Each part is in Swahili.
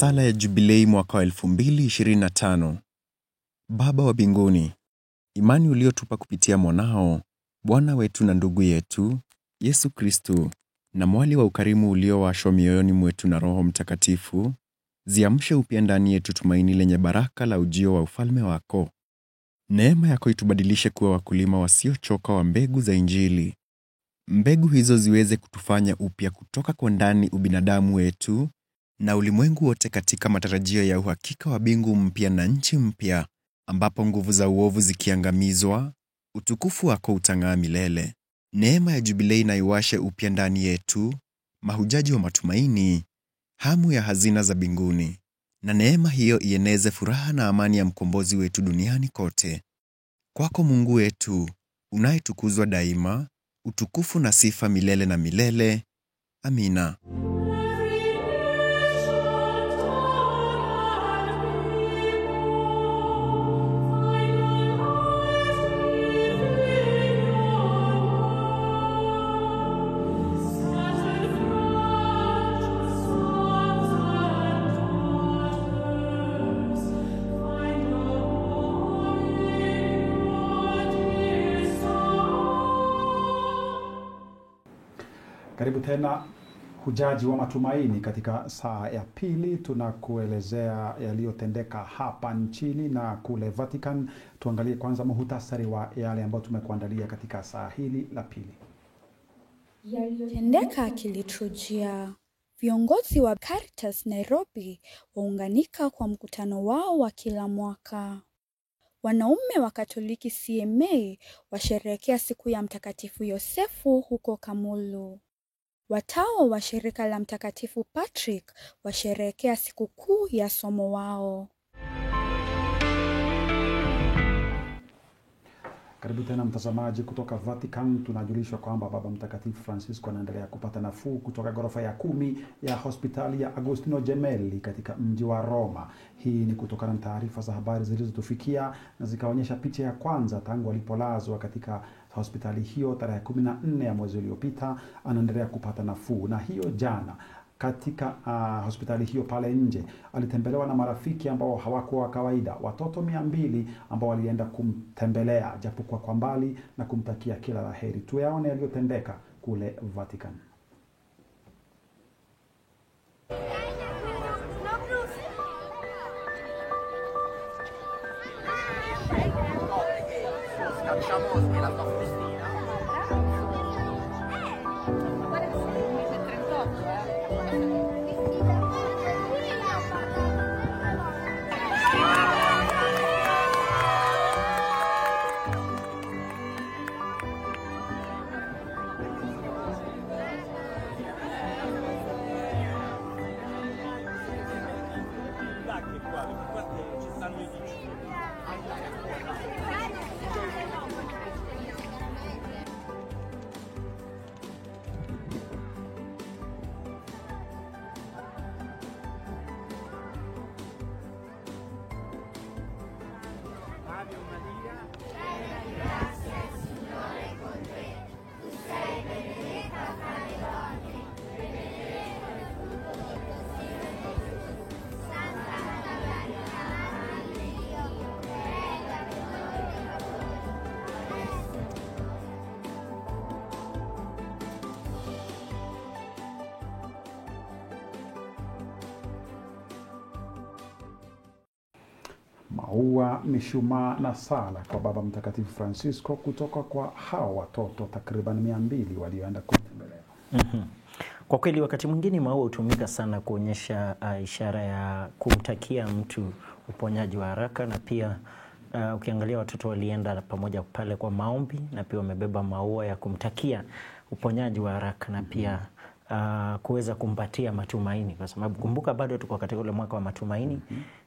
Sala ya Jubilei mwaka wa 2025. Baba wa mbinguni, imani uliotupa kupitia mwanao, Bwana wetu na ndugu yetu, Yesu Kristo, na mwali wa ukarimu uliowashwa mioyoni mwetu na Roho Mtakatifu, ziamshe upya ndani yetu tumaini lenye baraka la ujio wa ufalme wako. Neema yako itubadilishe kuwa wakulima wasiochoka wa mbegu za Injili. Mbegu hizo ziweze kutufanya upya kutoka kwa ndani ubinadamu wetu na ulimwengu wote katika matarajio ya uhakika wa mbingu mpya na nchi mpya, ambapo nguvu za uovu zikiangamizwa, utukufu wako utang'aa milele. Neema ya Jubilei na iwashe upya ndani yetu mahujaji wa matumaini, hamu ya hazina za mbinguni, na neema hiyo ieneze furaha na amani ya mkombozi wetu duniani kote. Kwako Mungu wetu, unayetukuzwa daima, utukufu na sifa milele na milele. Amina. Karibu tena hujaji wa matumaini. Katika saa ya pili tunakuelezea yaliyotendeka hapa nchini na kule Vatican. Tuangalie kwanza muhtasari wa yale ambayo tumekuandalia katika saa hili la pili. Yaliyotendeka kiliturujia. Viongozi wa Caritas Nairobi waunganika kwa mkutano wao wa kila mwaka. Wanaume wa Katoliki CMA washerehekea siku ya Mtakatifu Yosefu huko Kamulu. Watawa wa shirika la Mtakatifu Patrick washerehekea siku kuu ya somo wao. Karibu tena mtazamaji kutoka Vatican. Tunajulishwa kwamba Baba Mtakatifu Francisco anaendelea kupata nafuu kutoka ghorofa ya 10 ya hospitali ya Agostino Gemelli katika mji wa Roma. Hii ni kutokana na taarifa za habari zilizotufikia na zikaonyesha picha ya kwanza tangu alipolazwa katika hospitali hiyo tarehe 14 ya mwezi uliopita. Anaendelea kupata nafuu, na hiyo jana katika hospitali hiyo pale nje alitembelewa na marafiki ambao hawakuwa wa kawaida, watoto 200 ambao walienda kumtembelea japokuwa kwa mbali na kumtakia kila laheri. Tuyaone yaliyotendeka kule Vatican. Maua, mishumaa na sala kwa Baba Mtakatifu Francisco kutoka kwa hao watoto takriban 200 walioenda kumtembelea. Kwa kweli wakati mwingine maua hutumika sana kuonyesha ishara ya kumtakia mtu uponyaji wa haraka, na pia ukiangalia watoto walienda pamoja pale kwa maombi na pia wamebeba maua ya kumtakia uponyaji wa haraka na pia kuweza kumpatia matumaini, kwa sababu kumbuka bado tuko katika ule mwaka wa matumaini.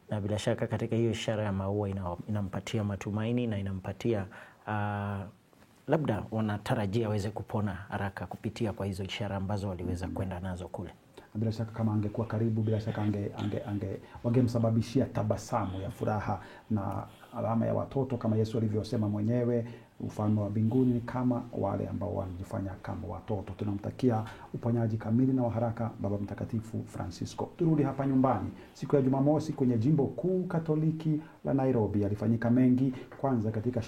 Na bila shaka katika hiyo ishara ya maua inampatia matumaini na inampatia labda wanatarajia waweze kupona haraka kupitia kwa hizo ishara ambazo waliweza kwenda nazo kule. bila shaka kama angekuwa karibu, bila shaka wangemsababishia tabasamu ya furaha na alama ya watoto, kama Yesu alivyosema mwenyewe, ufalme wa mbinguni ni kama wale ambao wanajifanya kama watoto. Tunamtakia uponyaji kamili na wa haraka Baba Mtakatifu Francisco. Turudi hapa nyumbani. Siku ya Jumamosi kwenye Jimbo Kuu Katoliki la Nairobi yalifanyika mengi. Kwanza katika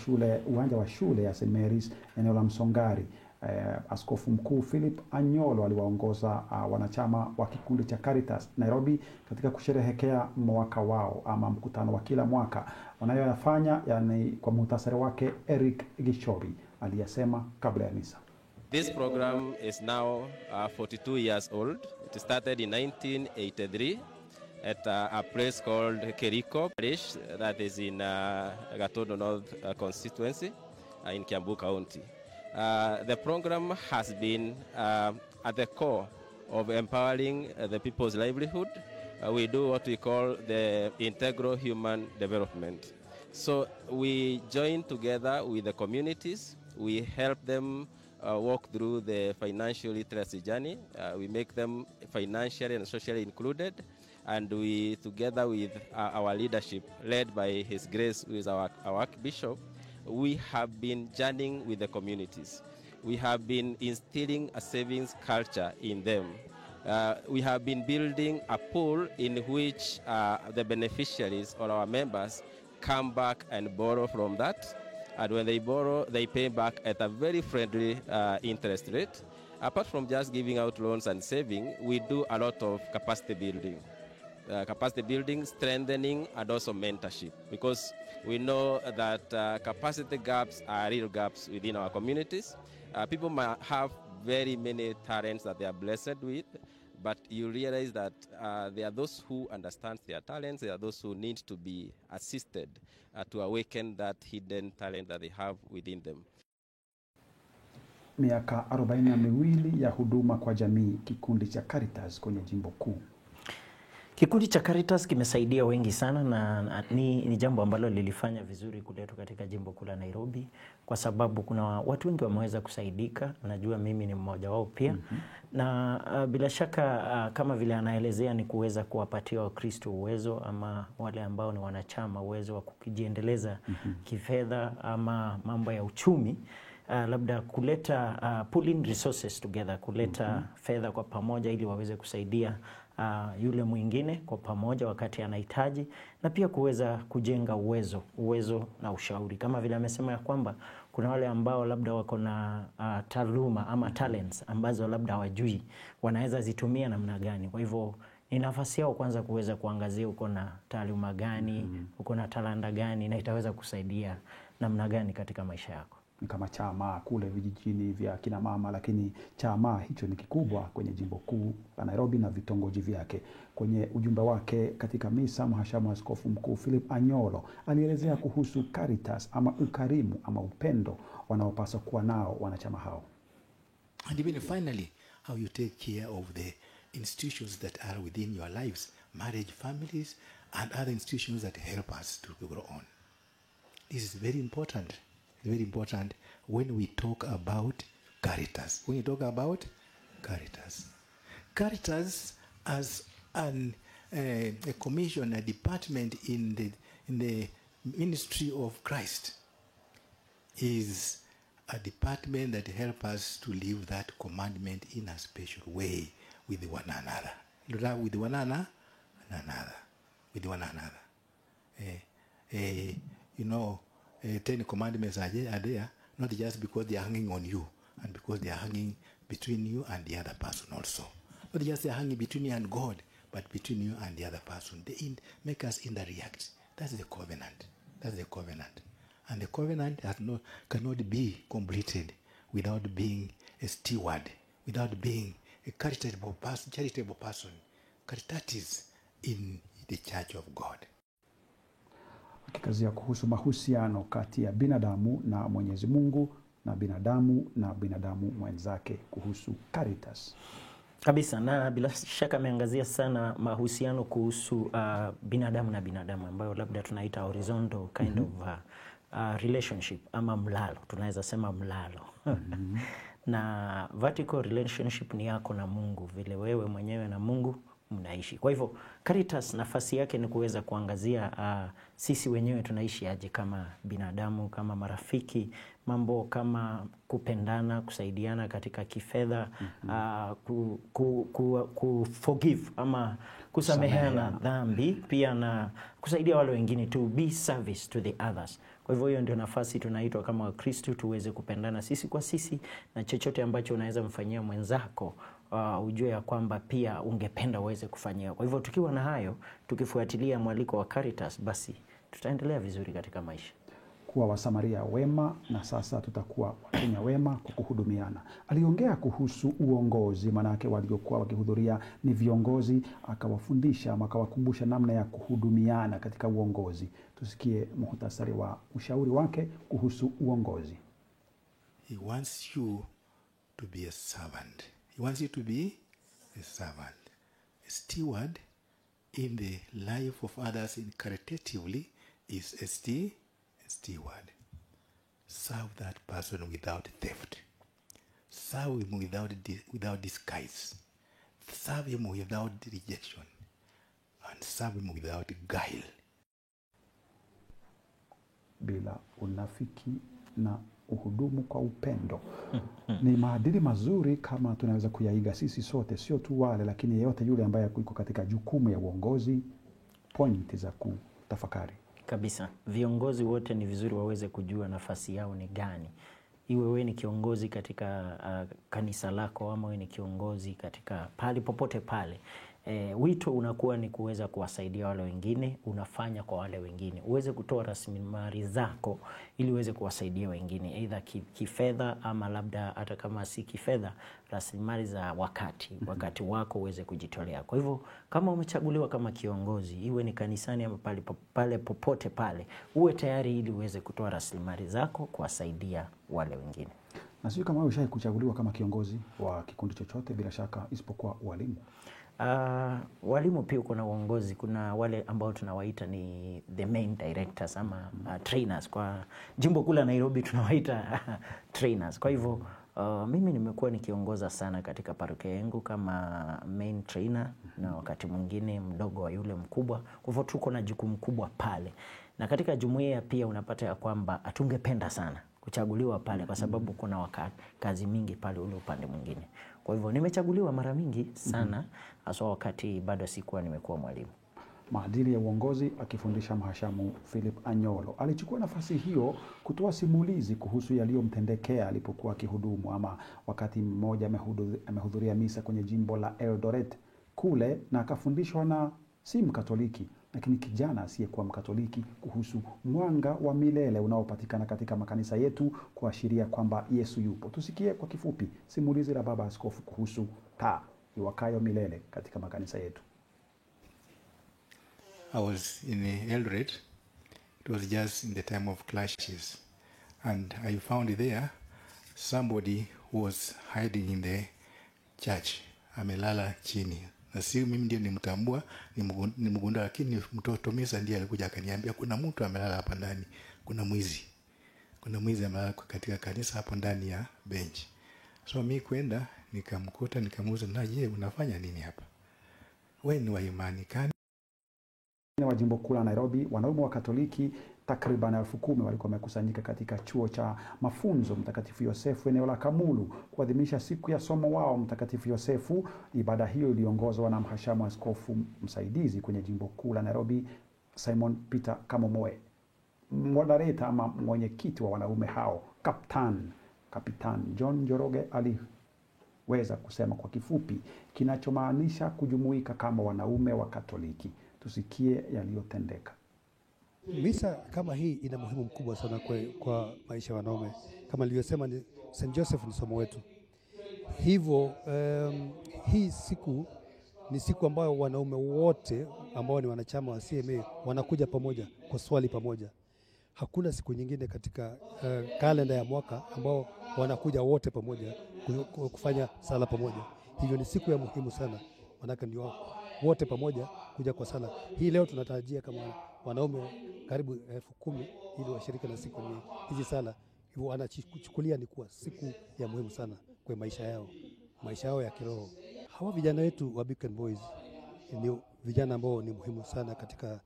uwanja wa shule ya St. Mary's eneo la Msongari, Askofu Mkuu Philip Anyolo aliwaongoza wanachama wa kikundi cha Caritas Nairobi katika kusherehekea mwaka wao ama mkutano wa kila mwaka wanayoyafanya. Yani, kwa muhtasari wake, Eric Gishobi aliyasema kabla ya misa. This program is now 42 years old. It started in 1983 at a place called Keriko Parish, that is in Gatondo North constituency in Kiambu County. The program has been at the core of empowering the people's livelihood. We do what we call the integral human development. So we join together with the communities. We help them walk through the financial literacy journey. We make them financially and socially included. And we, together with our leadership, led by His Grace, who is our Archbishop, we have been journeying with the communities. We have been instilling a savings culture in them. We have been building a pool in which the beneficiaries or our members come back and borrow from that. And when they borrow, they pay back at a very friendly interest rate. Apart from just giving out loans and saving, we do a lot of capacity building, strengthening, and also mentorship, because we know that capacity gaps are real gaps within our communities. People might have very many talents that they are blessed with, but you realize that there are those who understand their talents, there are those who need to be assisted to awaken that hidden talent that they have within them. Miaka 42 ya huduma kwa jamii, kikundi cha Caritas kwenye Jimbo Kuu. Kikundi cha Caritas kimesaidia wengi sana na ni jambo ambalo lilifanya vizuri kuletwa katika Jimbo Kuu la Nairobi, kwa sababu kuna watu wengi wameweza kusaidika. Najua mimi ni mmoja wao pia. Na bila shaka kama vile anaelezea, ni kuweza kuwapatia Wakristo uwezo ama wale ambao ni wanachama uwezo wa kujiendeleza kifedha ama mambo ya uchumi. Labda kuleta pulling resources together, kuleta fedha kwa pamoja ili waweze kusaidia yule mwingine kwa pamoja wakati anahitaji, na pia kuweza kujenga uwezo na ushauri. Kama vile amesema ya kwamba kuna wale ambao labda wako na taaluma ama talents ambazo labda hawajui wanaweza zitumia namna gani. Kwa hivyo ni nafasi yao kwanza kuweza kuangazia uko na taaluma gani, uko na talanta gani, na itaweza kusaidia namna gani katika maisha yako. Ni kama chama kule vijijini vya kina mama, lakini chama hicho ni kikubwa kwenye Jimbo Kuu la Nairobi na vitongoji vyake. Kwenye ujumbe wake katika misa, Mhashamu Askofu Mkuu Philip Anyolo alielezea kuhusu Caritas ama ukarimu ama upendo wanaopaswa kuwa nao wanachama hao. And even finally, how you take care of the institutions that are within your lives, marriage, families, and other institutions that help us to grow on. This is very important. Very important when we talk about Caritas. When you talk about Caritas, Caritas as a commission, a department in the ministry of Christ, is a department that helps us to live that commandment in a special way with one another. With one another. You know, 10 commandments are there, not just because they are hanging on you, and because they are hanging between you and the other person also. Not just they are hanging between you and God, but between you and the other person. They make us interact. That's the covenant. And the covenant cannot be completed without being a steward, without being a charitable person, caritatis in the Church of God. Akikazia kuhusu mahusiano kati ya binadamu na Mwenyezi Mungu na binadamu mwenzake kuhusu Caritas. Kabisa, na bila shaka ameangazia sana mahusiano kuhusu binadamu na binadamu, ambayo labda tunaita horizontal kind of relationship ama mlalo, tunaweza sema mlalo. na vertical relationship ni yako na Mungu, vile wewe mwenyewe na Mungu mnaishi. Kwa hivyo Caritas nafasi yake ni kuweza kuangazia sisi wenyewe tunaishi aje kama binadamu, kama marafiki, mambo kama kupendana, kusaidiana katika kifedha, forgive ama kusameheana dhambi, pia na kusaidia wale wengine, to be service to the others. Kwa hivyo hiyo ndio nafasi tunaitwa kama Wakristo, tuweze kupendana sisi kwa sisi, na chochote ambacho unaweza mfanyia mwenzako ujue ya kwamba pia ungependa uweze kufanyia. Kwa hivyo tukiwa na hayo, tukifuatilia mwaliko wa Caritas, basi tutaendelea vizuri katika maisha. Kuwa Wasamaria wema, na sasa tutakuwa Wakenya wema kwa kuhudumiana. Aliongea kuhusu uongozi, manake waliokuwa wakihudhuria ni viongozi, akawafundisha ama akawakumbusha namna ya kuhudumiana katika uongozi. Tusikie muhtasari wa ushauri wake kuhusu uongozi. He wants you to be a servant. He wants you to be a servant, a steward in the life of others in caritatively is a steward. Serve that person without theft. Serve him without disguise. Serve him without rejection. And serve him without guile. Bila unafiki na uhudumu kwa upendo. Ni maadili mazuri kama tunaweza kuyaiga sisi sote, sio tu wale, lakini yeyote yule ambaye yuko katika jukumu ya uongozi. Point za kutafakari kabisa. Viongozi wote ni vizuri waweze kujua nafasi yao ni gani. Iwe wewe ni kiongozi katika kanisa lako, ama wewe ni kiongozi katika pali popote pale. Wito unakuwa ni kuweza kuwasaidia wale wengine, unafanya kwa wale wengine. Uweze kutoa rasilimali zako ili uweze kuwasaidia wengine, aidha kifedha ama labda hata kama si kifedha, rasilimali za wakati wako uweze kujitolea. Kwa hivyo kama umechaguliwa kama kiongozi, iwe ni kanisani ama pale popote pale, uwe tayari ili uweze kutoa rasilimali zako kuwasaidia wale wengine. Na sio kama wewe kuchaguliwa kama kiongozi wa kikundi chochote, bila shaka, isipokuwa walimu. Walimu pia kuna uongozi. Kuna wale ambao tunawaita ni the main directors ama trainers. Kwa jimbo kula Nairobi tunawaita trainers. Kwa hivyo mimi nimekuwa nikiongoza sana katika parokia yangu kama main trainer, na wakati mwingine mdogo wa yule mkubwa. Kwa hivyo tuko na jukumu kubwa pale. Na katika jumuiya pia unapata ya kwamba atungependa sana kuchaguliwa pale, kwa sababu kuna kazi mingi pale ule upande mwingine. Kwa hivyo nimechaguliwa mara mingi sana, hasa wakati bado sikuwa nimekuwa mwalimu. Maadili ya uongozi akifundisha Mhashamu Philip Anyolo. Alichukua nafasi hiyo kutoa simulizi kuhusu yaliyomtendekea alipokuwa akihudumu, ama wakati mmoja amehudhuria misa kwenye jimbo la Eldoret kule, na akafundishwa na si Mkatoliki lakini kijana asiyekuwa Mkatoliki kuhusu mwanga wa milele unaopatikana katika makanisa yetu, kuashiria kwamba Yesu yupo. Tusikie kwa kifupi simulizi la Baba Askofu kuhusu taa iwakayo milele katika makanisa yetu. I was in Eldoret. It was just in the time of clashes, and I found there somebody who was hiding in the church. Amelala chini. Na si mimi ndio nimtambua, nimgundua, lakini mtoto misa ndiye alikuja akaniambia kuna mtu amelala hapa ndani, kuna mwizi amelala katika kanisa hapo ndani ya bench. So mimi kwenda nikamkuta, nikamuuliza, na je, unafanya nini hapa? Wewe ni wa imani gani? Wa jimbo kuu la Nairobi, wanaume wa Katoliki takriban 10,000 walikuwa wamekusanyika katika chuo cha mafunzo Mtakatifu Yosefu eneo la Kamulu kuadhimisha siku ya somo wao Mtakatifu Yosefu. Ibada hiyo iliongozwa na Mhashamu Askofu msaidizi kwenye jimbo kuu la Nairobi, Simon Peter Kamomoe. Moderator ama mwenyekiti wa wanaume hao, Kapitan John Njoroge, aliweza kusema kwa kifupi kinachomaanisha kujumuika kama wanaume wa Katoliki. Tusikie yaliyotendeka. Misa kama hii ina muhimu mkubwa sana kwa maisha ya wanaume. Kama nilivyosema, ni St. Joseph ni somo wetu. Hivyo hii siku ni siku ambayo wanaume wote ambao ni wanachama wa CMA wanakuja pamoja kwa swali pamoja. Hakuna siku nyingine katika kalenda ya mwaka ambao wanakuja wote pamoja kufanya sala pamoja. Hivyo ni siku ya muhimu sana, manake ndio wote pamoja kuja kwa sala. Hii leo tunatarajia kama wanaume karibu 10,000 ili washiriki na siku hizi sala. Hivyo wanachukulia ni kuwa siku ya muhimu sana kwa maisha yao ya kiroho. Hawa vijana wetu wa Beacon Boys ni vijana ambao ni muhimu sana katika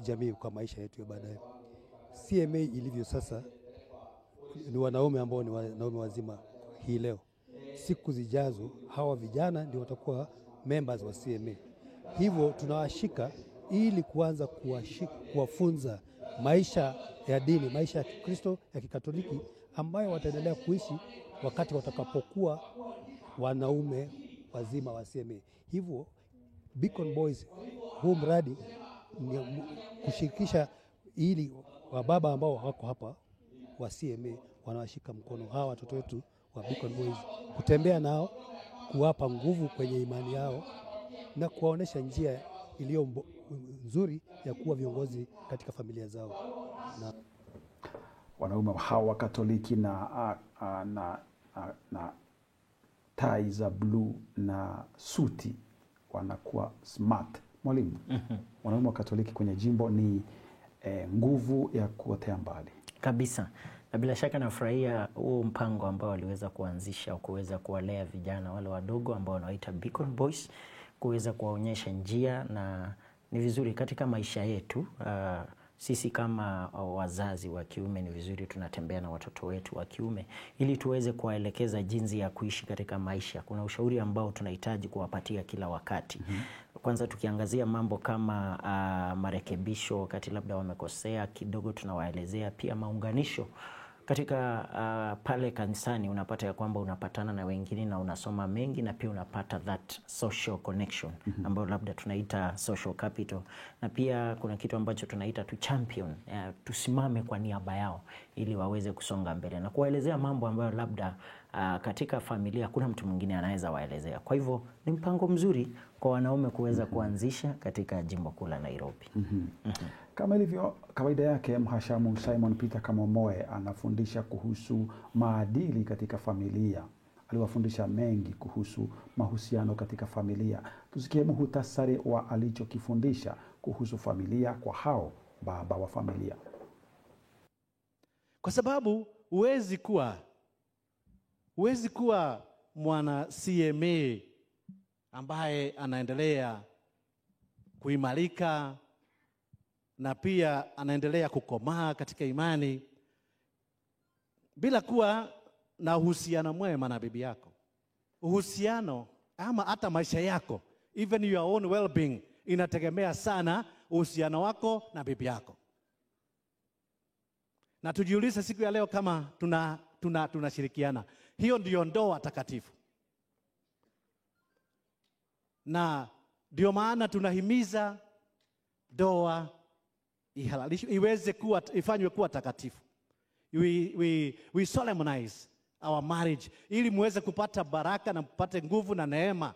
jamii kwa maisha yetu ya baadaye. CMA ilivyo sasa ni wanaume ambao ni wanaume wazima hii leo. Siku zijazo hawa vijana ndio watakuwa members wa CMA. Hivyo tunawashika ili kuanza kuwafunza maisha ya dini, maisha ya Kikristo, ya Kikatoliki ambayo wataendelea kuishi wakati watakapokuwa wanaume wazima wa CMA. Hivyo Beacon Boys huu mradi ni kushirikisha ili wababa ambao wako hapa wa CMA wanawashika mkono hawa watoto wetu wa Beacon Boys, kutembea nao, kuwapa nguvu kwenye imani yao na kuwaonesha njia iliyo nzuri ya kuwa viongozi katika familia zao. Na wanaume hawa Katoliki na tai za blue na suti wanakuwa smart. Mwalimu, wanaume wa Katoliki kwenye jimbo ni nguvu ya kuotea mbali kabisa. Na bila shaka nafurahia huo mpango ambao waliweza kuanzisha, kuweza kuwalea vijana wale wadogo ambao wanaita Beacon Boys, kuweza kuwaonyesha njia. Na ni vizuri katika maisha yetu, sisi kama wazazi wa kiume ni vizuri tunatembea na watoto wetu wa kiume ili tuweze kuwaelekeza jinsi ya kuishi katika maisha. Kuna ushauri ambao tunahitaji kuwapatia kila wakati. Kwanza tukiangazia mambo kama marekebisho wakati labda wamekosea kidogo, tunawaelezea pia maunganisho. Katika pale kanisani unapata ya kwamba unapatana na wengine na unasoma mengi, na pia unapata that social connection ambayo labda tunaita social capital. Na pia kuna kitu ambacho tunaita to champion, tusimame kwa niaba yao ili waweze kusonga mbele na kuwaelezea mambo ambayo labda katika familia kuna mtu mwingine anaweza waelezea. Kwa hivyo ni mpango mzuri kwa wanaume kuweza kuanzisha katika jimbo kuu la Nairobi. Kama ilivyo kawaida yake, Mhashamu Simon Peter Kamomoe anafundisha kuhusu maadili katika familia. Aliwafundisha mengi kuhusu mahusiano katika familia. Tusikie muhtasari wa alichokifundisha kuhusu familia kwa hao baba wa familia. Kwa sababu huwezi kuwa mwana CMA ambaye anaendelea kuimarika na pia anaendelea kukomaa katika imani bila kuwa na uhusiano mwema na bibi yako. Uhusiano ama hata maisha yako, even your own well-being, inategemea sana uhusiano wako na bibi yako. Na tujiulize siku ya leo kama tunashirikiana. Hiyo ndio ndoa takatifu. Na ndio maana tunahimiza ndoa ihalalishwe, ifanywe kuwa takatifu. We solemnize our marriage ili muweze kupata baraka na mpate nguvu na neema,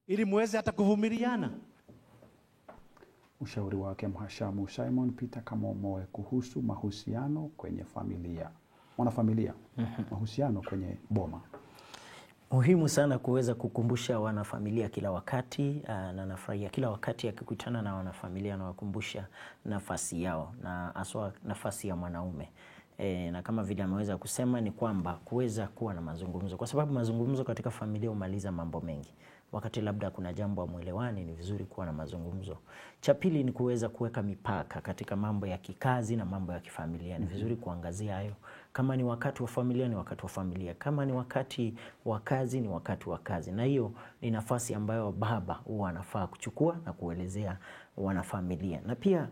ili muweze hata kuvumiliana. Ushauri wake Mhashamu Simon Peter Kamomoe kuhusu mahusiano kwenye familia. Wanafamilia, mahusiano kwenye boma. Muhimu sana kuweza kukumbusha wanafamilia kila wakati, na nafurahia kila wakati akikutana na wanafamilia na wakumbusha nafasi yao, na haswa nafasi ya mwanaume. Na kama vile ameweza kusema ni kwamba kuweza kuwa na mazungumzo, kwa sababu mazungumzo katika familia humaliza mambo mengi. Wakati labda kuna jambo hamuelewani, ni vizuri kuwa na mazungumzo. Cha pili ni kuweza kuweka mipaka katika mambo ya kikazi na mambo ya kifamilia. Ni vizuri kuangazia hayo. Kama ni wakati wa familia ni wakati wa familia, kama ni wakati wa kazi ni wakati wa kazi. Na hiyo ni nafasi ambayo baba huwa anafaa kuchukua na kuelezea wanafamilia. Na pia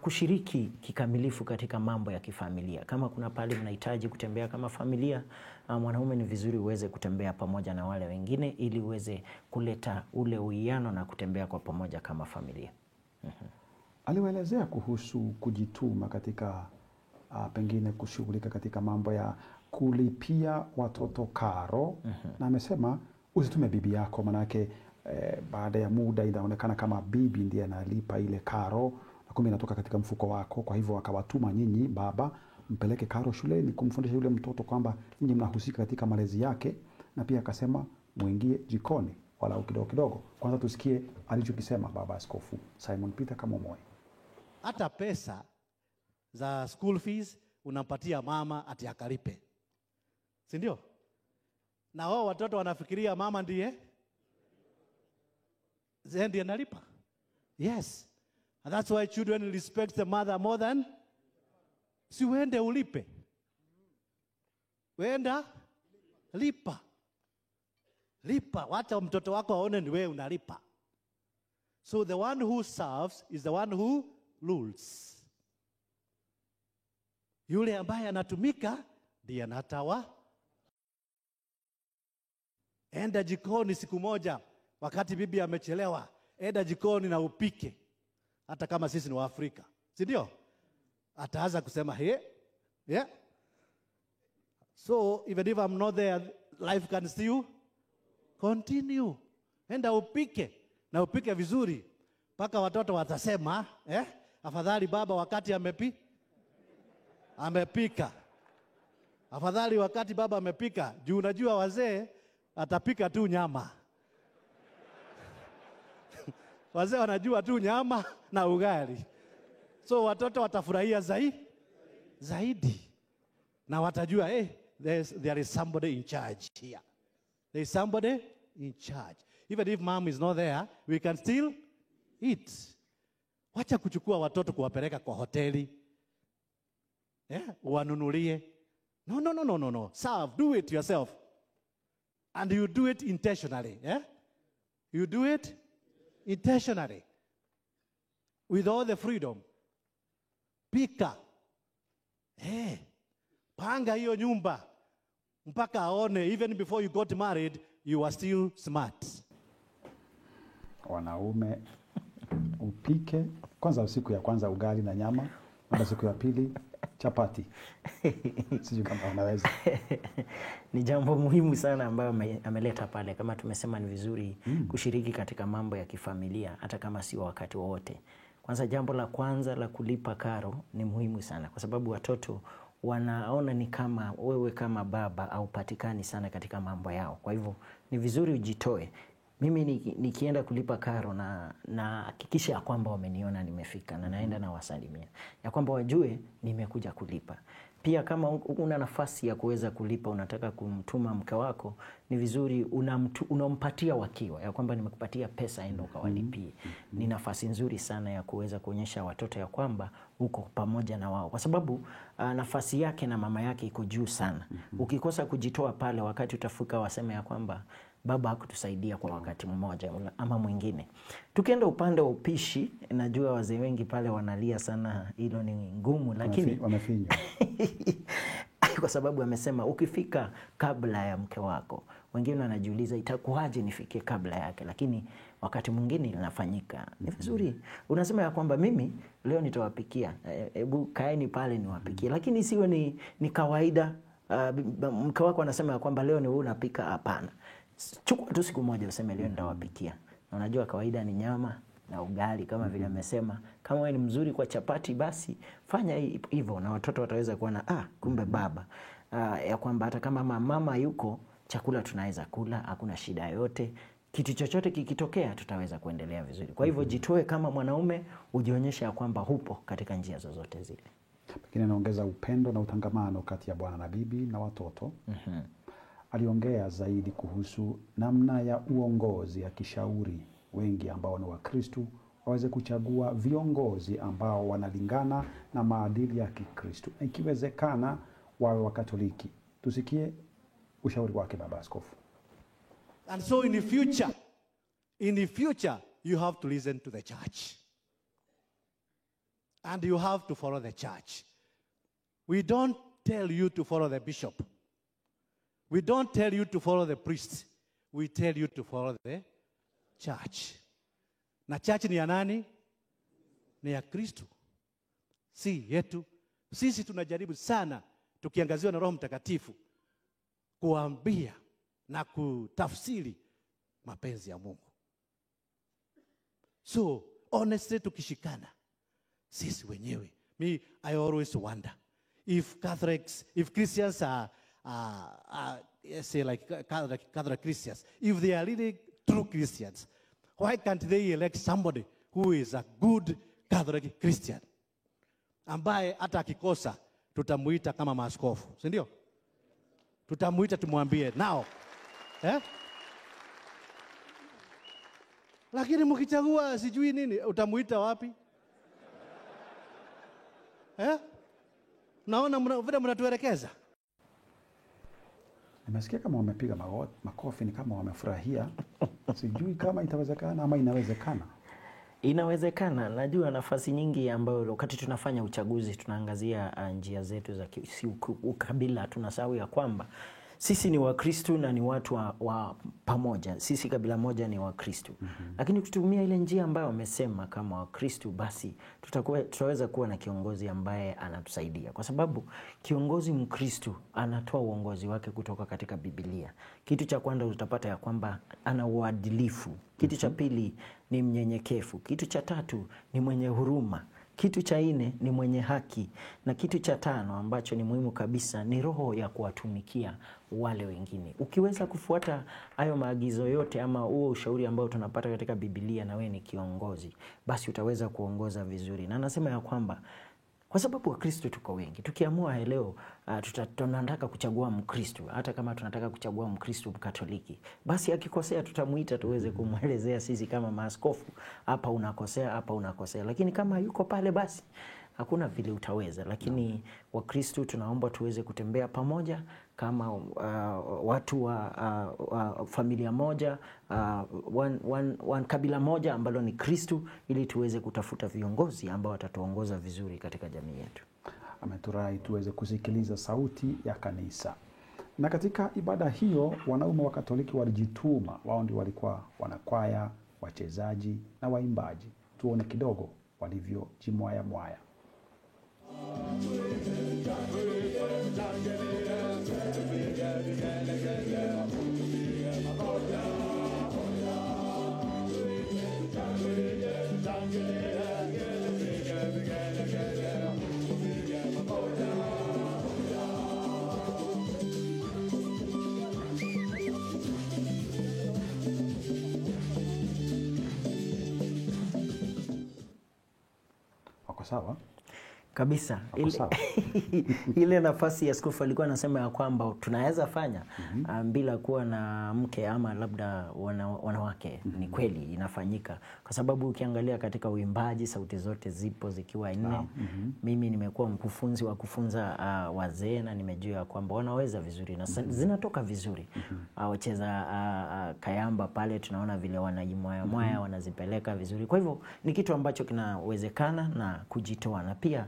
kushiriki kikamilifu katika mambo ya kifamilia. Kama kuna pale mnahitaji kutembea kama familia, mwanaume ni vizuri uweze kutembea pamoja na wale wengine ili uweze kuleta ule uwiano na kutembea kwa pamoja kama familia. Aliwaelezea kuhusu kujituma katika pengine kushughulika katika mambo ya kulipia watoto karo. Na amesema usitume bibi yako, manake baada ya muda inaonekana kama bibi ndiye analipa ile karo na kumbe inatoka katika mfuko wako. Kwa hivyo akawatuma nyinyi baba mpeleke karo shuleni kumfundisha yule mtoto kwamba nyinyi mnahusika katika malezi yake. Na pia akasema muingie jikoni wala kidogo kidogo. Kwanza tusikie alichokisema baba Askofu Simon Peter Kamomoe. Hata pesa za school fees unampatia mama ati akalipe. si ndio? Na wao watoto wanafikiria mama ndiye analipa. Yes. And that's why children respect the mother more than. Si uende ulipe. Wenda lipa. Lipa. Wacha mtoto wako aone ni wewe unalipa. So the one who serves is the one who rules. Yule ambaye anatumika ndiye anatawa. Enda jikoni siku moja wakati bibi amechelewa. Enda jikoni na upike. Hata kama sisi ni Waafrika. Si ndio? Ataanza kusema yeah. So even if I'm not there, life can still continue. Enda upike na upike vizuri. Paka watoto watasema, afadhali baba wakati amepika. Afadhali wakati baba amepika. Juu unajua wazee atapika tu nyama. Wazee wanajua tu nyama na ugali. So watoto watafurahia zaidi. Na watajua, there is somebody in charge here. There is somebody in charge. Even if mom is not there, we can still eat. Wacha kuchukua watoto kuwapeleka kwa hoteli. Uwanunulie. No. Serve, do it yourself. And you do it intentionally. You do it intentionally. With all the freedom. Pika. Panga hiyo nyumba. Mpaka aone, even before you got married, you are still smart. Wanaume upike. Kwanza siku ya kwanza ugali na nyama. Na siku ya pili chapati. Sijui kama unaweza. Ni jambo muhimu sana ambayo ameleta pale. Kama tumesema ni vizuri kushiriki katika mambo ya kifamilia hata kama si wakati wote. Kwanza jambo la kwanza la kulipa karo ni muhimu sana kwa sababu watoto wanaona ni kama wewe kama baba au patikani sana katika mambo yao. Kwa hivyo ni vizuri ujitoe. Mimi nikienda kulipa karo na hakikisha ya kwamba wameniona nimefika na naenda na wasalimia. Ya kwamba wajue nimekuja kulipa. Pia kama una nafasi ya kuweza kulipa, unataka kumtuma mke wako, ni vizuri unampatia wakiwa. Ya kwamba nimekupatia pesa enda ukawalipie. Ni nafasi nzuri sana ya kuweza kuonyesha watoto ya kwamba uko pamoja na wao. Kwa sababu nafasi yake na mama yake iko juu sana. Ukikosa kujitoa pale wakati utafika waseme ya kwamba baba hakutusaidia kwa wakati mmoja ama mwingine. Tukienda upande wa upishi, najua wazee wengi pale wanalia sana, hilo ni ngumu lakini wamefinywa. Kwa sababu amesema ukifika kabla ya mke wako, wengine wanajiuliza itakuwaje nifike kabla yake, lakini wakati mwingine linafanyika. Ni vizuri unasema ya kwamba mimi leo nitawapikia, hebu kaeni pale niwapikie, lakini siwe ni kawaida. Mke wako anasema ya kwamba leo ni wewe unapika, hapana. Chukua tu siku moja useme leo nitawapikia. Na unajua kawaida ni nyama na ugali kama vile amesema. Kama wewe ni mzuri kwa chapati basi fanya hivyo na watoto wataweza kuona kumbe baba. Ya kwamba hata kama mama yuko chakula tunaweza kula, hakuna shida yote. Kitu chochote kikitokea tutaweza kuendelea vizuri. Kwa hivyo jitoe kama mwanaume, ujionyeshe ya kwamba hupo katika njia zozote zile. Pengine naongeza upendo na utangamano kati ya bwana na bibi na watoto. Aliongea zaidi kuhusu namna ya uongozi, akishauri wengi ambao ni Wakristo waweze kuchagua viongozi ambao wanalingana na maadili ya Kikristo. Ikiwezekana wawe Wakatoliki. Tusikie ushauri wake baba askofu. And so in the future you have to listen to the church. And you have to follow the church. We don't tell you to follow the bishop. We don't tell you to follow the priest. We tell you to follow the church. Na church ni ya nani? Ni ya Kristo. Si yetu. Sisi tunajaribu sana tukiangaziwa na Roho Mtakatifu kuambia na kutafsiri mapenzi ya Mungu. So honestly tukishikana sisi wenyewe. I always wonder if Christians are say like Catholic Christians, if they are really true Christians, why can't they elect somebody who is a good Catholic Christian? Ambaye hata akikosa tutamuita kama maaskofu, si ndio? tutamuita tumwambie nao Lakini mkichagua sijui nini, utamuita wapi? Naona vile mnatuelekeza. Nimesikia kama wamepiga makofi, ni kama wamefurahia. Sijui kama itawezekana ama inawezekana. Inawezekana. Najua nafasi nyingi ambayo wakati tunafanya uchaguzi tunaangazia njia zetu za ukabila. Tunasahau ya kwamba sisi ni Wakristo na ni watu wa pamoja. Sisi kabila moja ni Wakristo. Lakini kutumia ile njia ambayo wamesema kama Wakristo, basi tutaweza kuwa na kiongozi ambaye anatusaidia. Kwa sababu kiongozi Mkristo anatoa uongozi wake kutoka katika Biblia. Kitu cha kwanza utapata ya kwamba ana uadilifu. Kitu cha pili ni mnyenyekevu. Kitu cha tatu ni mwenye huruma. Kitu cha nne ni mwenye haki, na kitu cha tano ambacho ni muhimu kabisa ni roho ya kuwatumikia wale wengine. Ukiweza kufuata hayo maagizo yote ama huo ushauri ambao tunapata katika Biblia, na wewe ni kiongozi, basi utaweza kuongoza vizuri. Na nasema ya kwamba kwa sababu Wakristo tuko wengi, tukiamua leo tunataka kuchagua Mkristo, hata kama tunataka kuchagua Mkristo Mkatoliki, basi akikosea tutamuita tuweze kumwelezea sisi kama maaskofu, hapa unakosea, hapa unakosea. Lakini kama yuko pale, basi hakuna vile utaweza. Lakini Wakristo tunaomba tuweze kutembea pamoja kama watu wa familia moja, kabila moja ambalo ni Kristo, ili tuweze kutafuta viongozi ambao watatuongoza vizuri katika jamii yetu. Ameturai tuweze kusikiliza sauti ya kanisa. Na katika ibada hiyo wanaume wa Katoliki walijituma. Wao ndio walikuwa wanakwaya, wachezaji na waimbaji. Tuone kidogo walivyojimwaya mwaya. Wako sawa? Kabisa. Ile nafasi ya askofu alikuwa anasema ya kwamba tunaweza fanya bila kuwa na mke ama labda wanawake. Ni kweli inafanyika, kwa sababu ukiangalia katika uimbaji sauti zote zipo zikiwa nne. Mimi nimekuwa mkufunzi wa kufunza wazee, na nimejua kwamba wanaweza vizuri na zinatoka vizuri. Wacheza kayamba pale tunaona vile wanajimoya moya, wanazipeleka vizuri. Kwa hivyo ni kitu ambacho kinawezekana na kujitoa. Na pia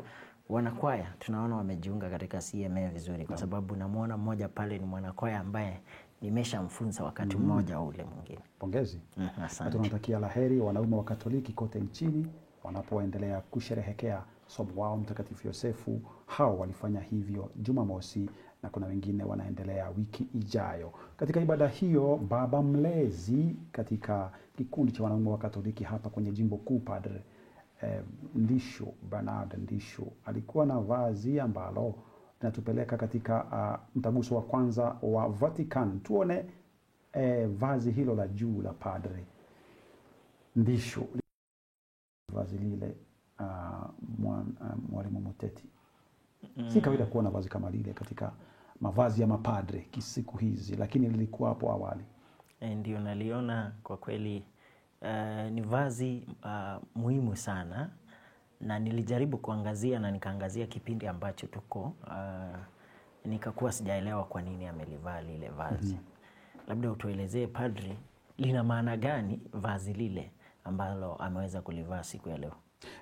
wanakwaya tunaona wamejiunga katika CMA vizuri, kwa sababu namuona mmoja pale ni mwanakwaya ambaye nimeshamfunza wakati mmoja ule mwingine. Pongezi. Asante. Tunatakia laheri wanaume wa Katoliki kote nchini wanapoendelea kusherehekea somo wao Mtakatifu Yosefu. Hao walifanya hivyo Jumamosi na kuna wengine wanaendelea wiki ijayo. Katika ibada hiyo, baba mlezi katika kikundi cha wanaume wa Katoliki hapa kwenye Jimbo Kuu, Padre Ndisho, Bernard Ndisho, alikuwa na vazi ambalo linatupeleka katika mtaguso wa kwanza wa Vatican. Tuone vazi hilo la juu la Padre Ndisho. Vazi lile Mwalimu Muteti. Si kawaida kuona vazi kama lile katika mavazi ya mapadre siku hizi, lakini lilikuwa hapo awali. Ndio naliona kwa kweli. Ni vazi muhimu sana, na nilijaribu kuangazia na nikaangazia kipindi ambacho tuko, nikakuwa sijaelewa kwa nini amelivaa lile vazi. Labda utuelezee padri, lina maana gani vazi lile ambalo ameweza kulivaa siku ya leo?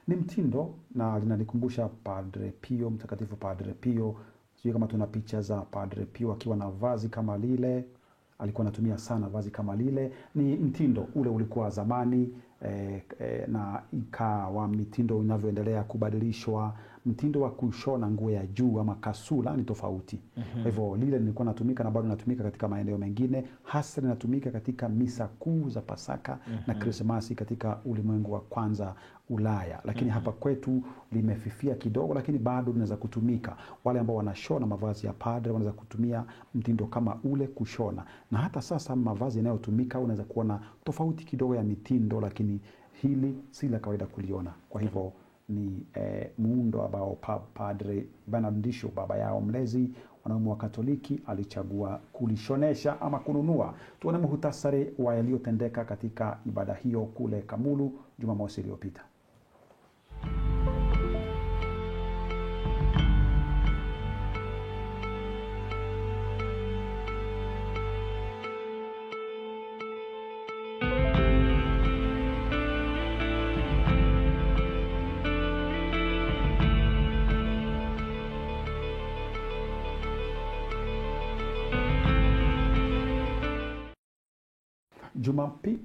Ni mtindo na linanikumbusha Padre Pio, Mtakatifu Padre Pio. Sio kama tuna picha za Padre Pio akiwa na vazi kama lile. Alikuwa anatumia sana vazi kama lile. Ni mtindo ule ulikuwa zamani, na ikawa mitindo inavyoendelea kubadilishwa. Mtindo wa kushona nguo ya juu ama kasula ni tofauti. Kwa hivyo lile lilikuwa natumika na bado natumika katika maeneo mengine, hasa linatumika katika misa kuu za Pasaka na Krismasi katika ulimwengu wa kwanza Ulaya. Lakini hapa kwetu limefifia kidogo, lakini bado linaweza kutumika. Wale ambao wanashona mavazi ya padre wanaweza kutumia mtindo kama ule kushona. Na hata sasa mavazi yanayotumika unaweza kuona tofauti kidogo ya mitindo, lakini hili si la kawaida kuliona. Kwa hivyo ni muundo ambao Padre Bernard Ndisho, baba yao mlezi wanaume wa Katoliki, alichagua kulishonesha ama kununua. Tuone muhtasari wa yaliyotendeka katika ibada hiyo kule Kamulu Jumamosi iliyopita.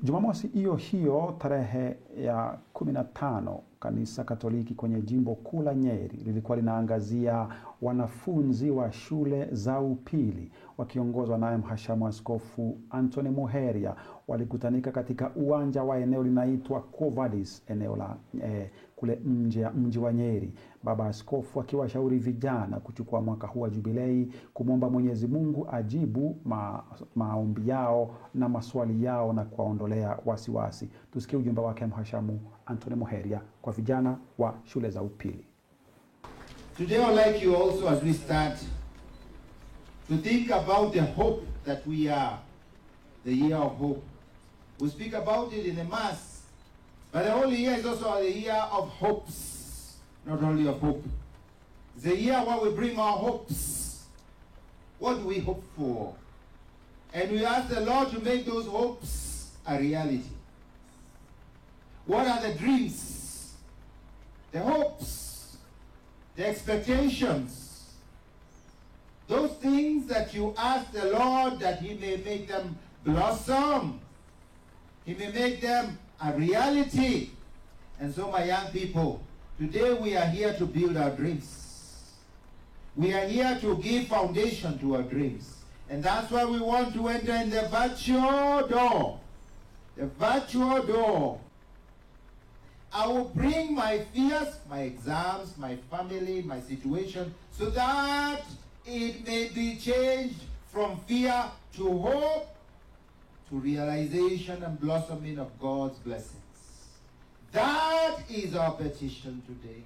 Jumamosi hiyo tarehe ya 15, kanisa Katoliki kwenye jimbo kuu la Nyeri lilikuwa linaangazia wanafunzi wa shule za upili wakiongozwa naye mhashamu Askofu Anthony Muheria. Walikutanika katika uwanja wa eneo linaitwa Covadis, eneo la kule mji wa Nyeri. Baba Askofu akiwashauri vijana kuchukua mwaka huu wa jubilei kumwomba Mwenyezi Mungu ajibu maombi yao na maswali yao na kuwaondolea wasiwasi. Tusikie ujumbe wake mhashamu Anthony Muheria kwa vijana wa shule za upili. Today I'd like you also, as we start, to think about the hope that we are, the year of hope. We speak about it in the Mass, but the Holy Year is also the year of hopes, not only of hope. It's a year where we bring our hopes. What do we hope for? And we ask the Lord to make those hopes a reality. What are the dreams, the hopes, the expectations, those things that you ask the Lord that He may make them blossom, He may make them a reality? And so, my young people, today we are here to build our dreams. We are here to give foundation to our dreams. And that's why we want to enter in the virtual door. The virtual door. I will bring my fears, my exams, my family, my situation, so that it may be changed from fear to hope, to realization and blossoming of God's blessings. That is our petition today.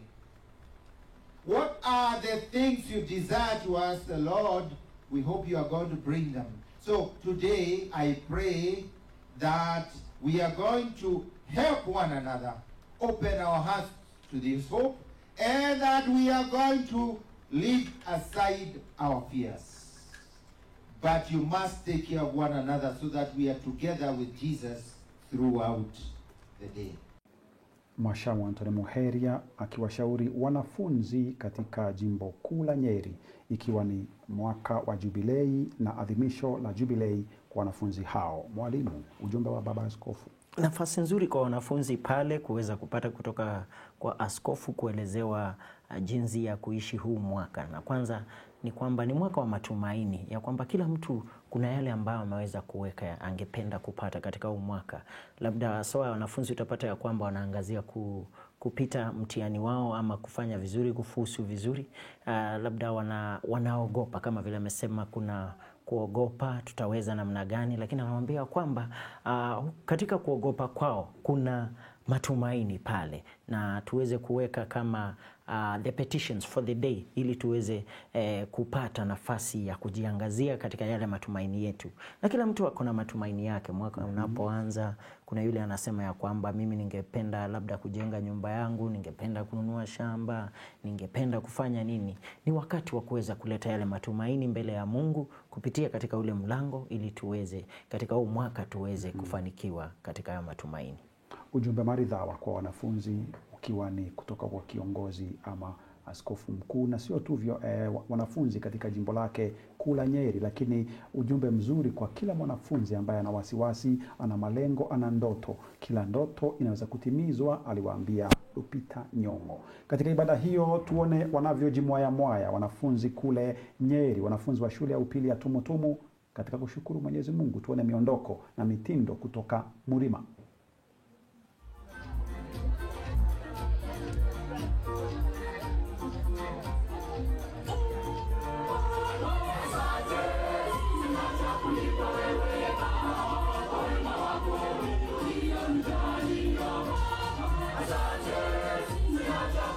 What are the things you desire to ask the Lord? We hope you are going to bring them. So today I pray that we are going to help one another, open our hearts to this hope, and that we are going to leave aside our fears. But you must take care of one another so that we are together with Jesus throughout the day. Mhashamu Anthony Muheria akiwashauri wanafunzi katika jimbo kuu la Nyeri, ikiwa ni mwaka wa jubilei na adhimisho la jubilei kwa wanafunzi hao. Mwalimu, ujumbe wa baba askofu. Nafasi nzuri kwa wanafunzi pale kuweza kupata kutoka kwa askofu kuelezewa jinsi ya kuishi huu mwaka. Na kwanza ni kwamba ni mwaka wa matumaini, ya kwamba kila mtu kuna yale ambayo ameweza kuweka angependa kupata katika huu mwaka. Labda sawa wanafunzi utapata ya kwamba wanaangazia kupita mtihani wao ama kufanya vizuri, kufusu vizuri. Labda wanaogopa, kama vile amesema kuna kuogopa tutaweza namna gani, lakini anamwambia kwamba katika kuogopa kwao kuna matumaini pale, na tuweze kuweka kama the petitions for the day, ili tuweze kupata nafasi ya kujiangazia katika yale matumaini yetu. Na kila mtu akona matumaini yake. Mwaka unapoanza, kuna yule anasema ya kwamba mimi ningependa labda kujenga nyumba yangu, ningependa kununua shamba, ningependa kufanya nini. Ni wakati wa kuweza kuleta yale matumaini mbele ya Mungu kupitia katika ule mlango, ili tuweze katika huu mwaka tuweze kufanikiwa katika haya matumaini. Ujumbe maridhawa kwa wanafunzi ukiwa ni kutoka kwa kiongozi ama askofu mkuu, na sio tu wanafunzi katika jimbo lake kuu la Nyeri, lakini ujumbe mzuri kwa kila mwanafunzi ambaye ana wasiwasi, ana malengo, ana ndoto. Kila ndoto inaweza kutimizwa, aliwaambia Lupita Nyong'o. Katika ibada hiyo tuone wanavyojimwaya mwaya wanafunzi kule Nyeri, wanafunzi wa shule ya upili ya Tumutumu katika kushukuru Mwenyezi Mungu. Tuone miondoko na mitindo kutoka Murima. Asante,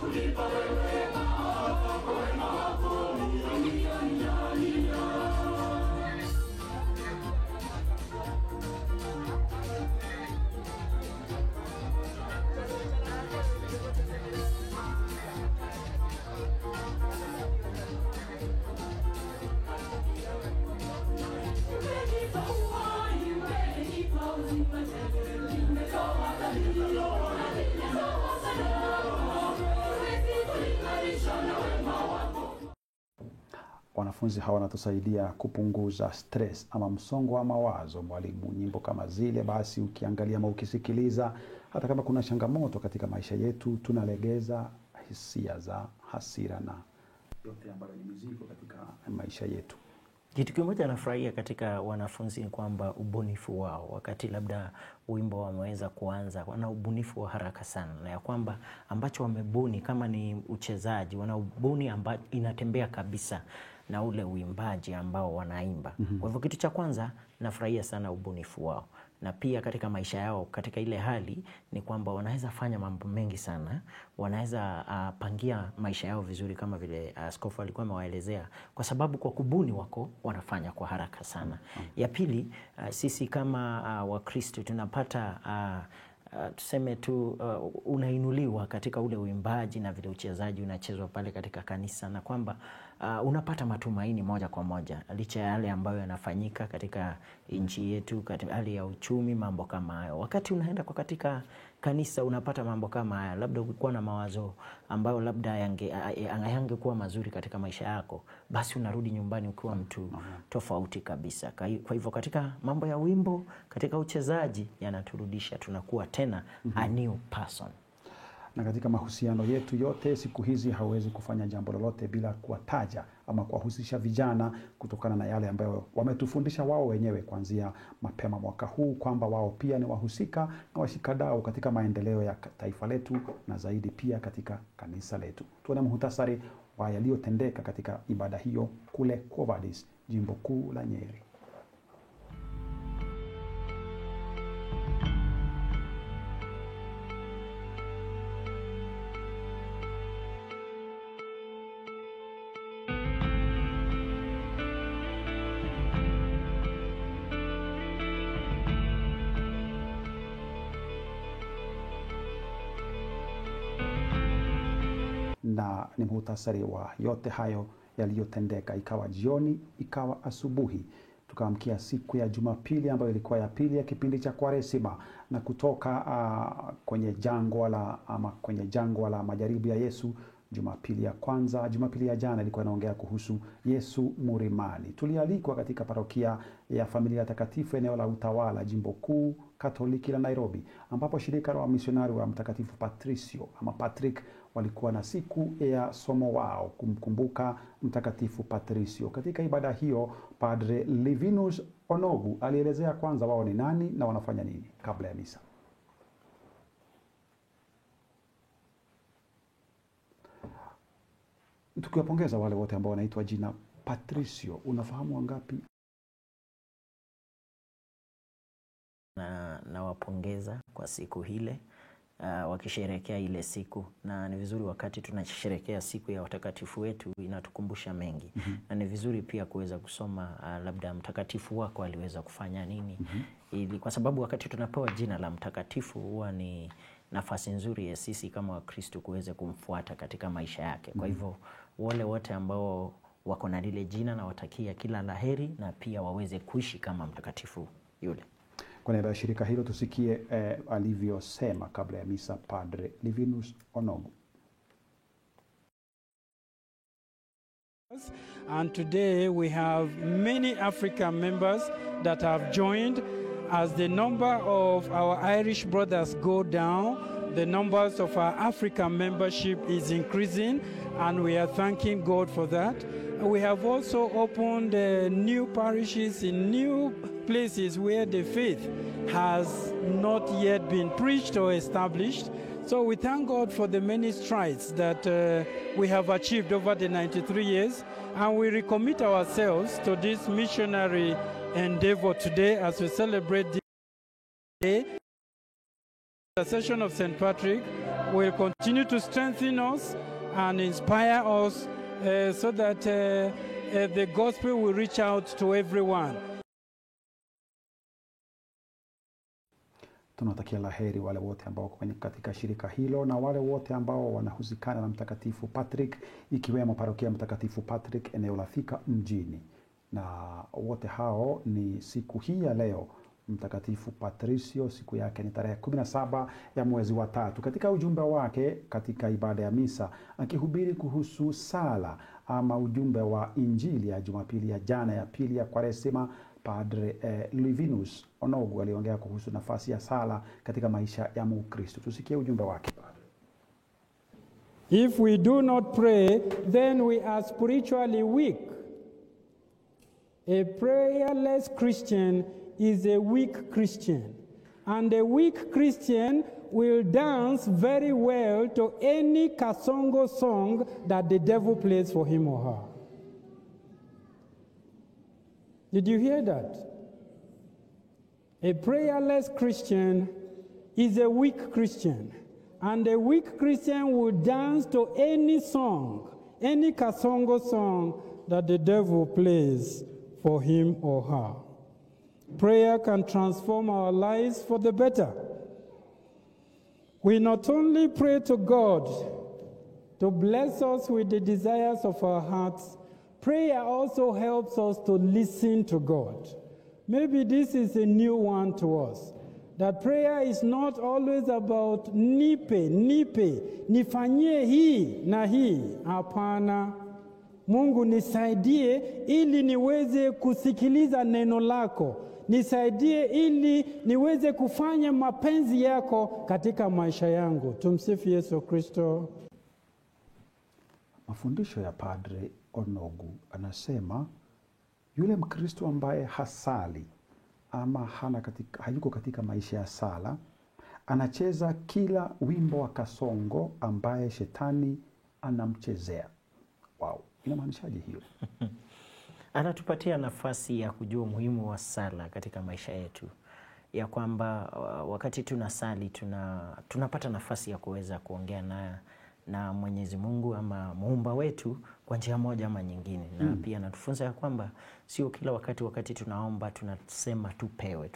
Wanafunzi hawa wanatusaidia kupunguza stress ama msongo wa mawazo. Mwalimu, nyimbo kama zile basi ukiangalia ama ukisikiliza, hata kama kuna changamoto katika maisha yetu, tunalegeza hisia za hasira na yote ambayo ni mizigo katika maisha yetu. Kitu kimoja nafurahia katika wanafunzi ni kwamba ubunifu wao, wakati labda wimbo wameweza kuanza, wana ubunifu wa haraka sana, na ya kwamba ambacho wamebuni kama ni uchezaji, wana ubuni ambacho inatembea kabisa na ule uimbaji ambao wanaimba. Kwa hivyo kitu cha kwanza nafurahia sana ubunifu wao, na pia katika maisha yao katika ile hali ni kwamba wanaweza fanya mambo mengi sana, wanaweza pangia maisha yao vizuri kama vile askofu alikuwa amewaelezea, kwa sababu kwa kubuni wako wanafanya kwa haraka sana. Ya pili, sisi kama Wakristo tunapata tuseme tu unainuliwa katika ule uimbaji na vile uchezaji unachezwa pale katika kanisa, na kwamba unapata matumaini moja kwa moja licha ya yale ambayo yanafanyika katika nchi yetu, katika hali ya uchumi, mambo kama hayo. Wakati unaenda kwa katika kanisa unapata mambo kama haya, labda ukikuwa na mawazo ambayo labda yangekuwa mazuri katika maisha yako, basi unarudi nyumbani ukiwa mtu tofauti kabisa. Kwa hivyo katika mambo ya wimbo, katika uchezaji, yanaturudisha tunakuwa tena a new person. Na katika mahusiano yetu yote siku hizi hawezi kufanya jambo lolote bila kuwataja ama kuwahusisha vijana, kutokana na yale ambayo wametufundisha wao wenyewe kuanzia mapema mwaka huu, kwamba wao pia ni wahusika na washikadau katika maendeleo ya taifa letu na zaidi pia katika kanisa letu. Tuone muhtasari wa yaliyotendeka katika ibada hiyo kule Quo-Vadis, jimbo kuu la Nyeri. Na ni muhtasari wa yote hayo yaliyotendeka. Ikawa jioni, ikawa asubuhi, tukaamkia siku ya Jumapili ambayo ilikuwa ya pili ya kipindi cha Kwaresima, na kutoka kwenye jangwa la majaribu ya Yesu. Jumapili ya kwanza, Jumapili ya jana ilikuwa inaongea kuhusu Yesu Murimani. Tulialikwa katika parokia ya Familia Takatifu eneo la Utawala, jimbo kuu Katoliki la Nairobi, ambapo shirika la wamisionari wa Mtakatifu Patricio ama Patrick walikuwa na siku ya somo wao kumkumbuka Mtakatifu Patricio. Katika ibada hiyo, Padre Livinus Onogu alielezea kwanza wao ni nani na wanafanya nini kabla ya misa. Tukiwapongeza wale wote ambao wanaitwa jina Patricio. Unafahamu wangapi? Na wapongeza kwa siku ile, wakisherehekea ile siku, na ni vizuri wakati tunasherehekea siku ya watakatifu wetu inatukumbusha mengi. Na ni vizuri pia kuweza kusoma labda mtakatifu wako aliweza kufanya nini, ili kwa sababu wakati tunapewa jina la mtakatifu huwa ni nafasi nzuri ya sisi kama Wakristo kuweza kumfuata katika maisha yake. Kwa hivyo wale wote ambao wako na lile jina na watakia kila laheri, na pia waweze kuishi kama mtakatifu yule. Kwa niaba ya shirika hilo tusikie alivyosema kabla ya misa Padre Livinus Onogu. And today we have many African members that have joined. As the number of our Irish brothers go down, the numbers of our African membership is increasing, and we are thanking God for that. We have also opened new parishes in new places where the faith has not yet been preached or established. So we thank God for the many strides that we have achieved over the 93 years, and we recommit ourselves to this missionary endeavor today as we celebrate this day. The session of St. Patrick will continue to strengthen us and inspire us so that the gospel will reach out to everyone. Tunatakia laheri wale wote ambao wako katika shirika hilo na wale wote ambao wanahusikana na Mtakatifu Patrick, ikiwemo parokia Mtakatifu Patrick eneo la Thika mjini. Na wote hao ni siku hii ya leo Mtakatifu Patricio. Siku yake ni tarehe 17 ya mwezi wa 3. Katika ujumbe wake katika ibada ya misa, akihubiri kuhusu sala ama ujumbe wa Injili ya Jumapili ya jana ya pili ya Kwaresima, Padre Livinus Onogu aliongea kuhusu nafasi ya sala katika maisha ya Mkristo. Tusikie ujumbe wake. If we do not pray, then we are spiritually weak. A prayerless Christian is a weak Christian, and a weak Christian will dance very well to any kasongo song that the devil plays for him or her. Did you hear that? A prayerless Christian is a weak Christian, and a weak Christian will dance to any song, any kasongo song that the devil plays for him or her. Prayer can transform our lives for the better. We not only pray to God to bless us with the desires of our hearts, prayer also helps us to listen to God. Maybe this is a new one to us, that prayer is not always about nipe, nifanyie hii na hii. Hapana. Mungu nisaidie ili niweze kusikiliza neno lako. Nisaidie ili niweze kufanya mapenzi yako katika maisha yangu. Tumsifu Yesu Kristo. Mafundisho ya Padre Onogu anasema yule Mkristo ambaye hasali ama hayuko katika maisha ya sala, anacheza kila wimbo wa kasongo ambaye shetani anamchezea. Wow, inamaanishaje hiyo? Anatupatia nafasi ya kujua umuhimu wa sala katika maisha yetu, ya kwamba wakati tunasali tunapata nafasi ya kuweza kuongea na Mwenyezi Mungu ama muumba wetu kwa njia moja ama nyingine. Na pia anatufunza ya kwamba sio kila wakati tunaomba tunasema tupewe.